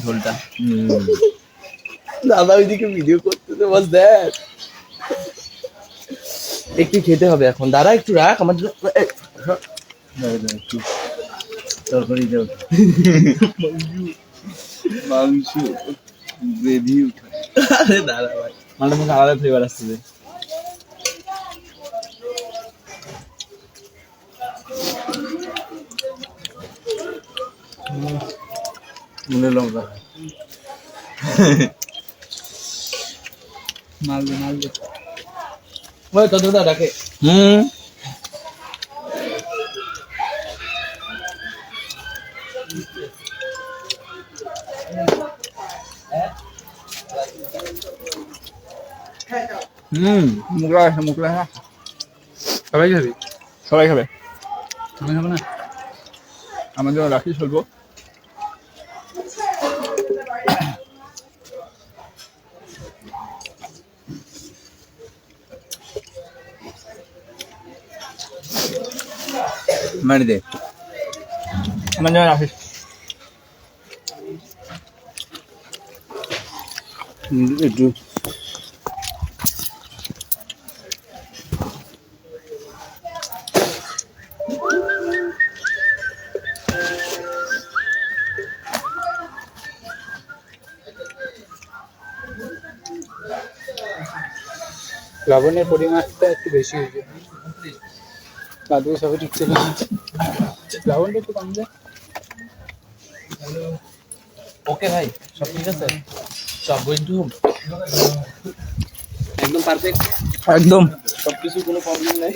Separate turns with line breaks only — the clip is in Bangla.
ঝোলটা
দাদা ওইদিকে ভিডিও করতে বস দেখ একটু খেতে হবে এখন দাঁড়া একটু রাখ আমার জন্য
একটু তরকারি দাও মাংস গ্রেভি উঠে
আরে দাঁড়া ভাই
মালটা মুখে আলাদা ফ্লেভার আসছে মনে লঙ্কা
মালবে ওই তো দাদা রাখে
মুখলা সবাই খাবি সবাই খাবে
আমি খাবো না
আমার জন্য রাখি চলবো মারি দে আমার জন্য রাখিস একটু
লবণের পরিমাণটা একটু বেশি হয়েছে বাদু সবাই ঠিক ছিল লবণটা একটু কম যায় ওকে ভাই সব ঠিক আছে সব গোয়িং টু হোম একদম পারফেক্ট
একদম
সবকিছু কোনো প্রবলেম নাই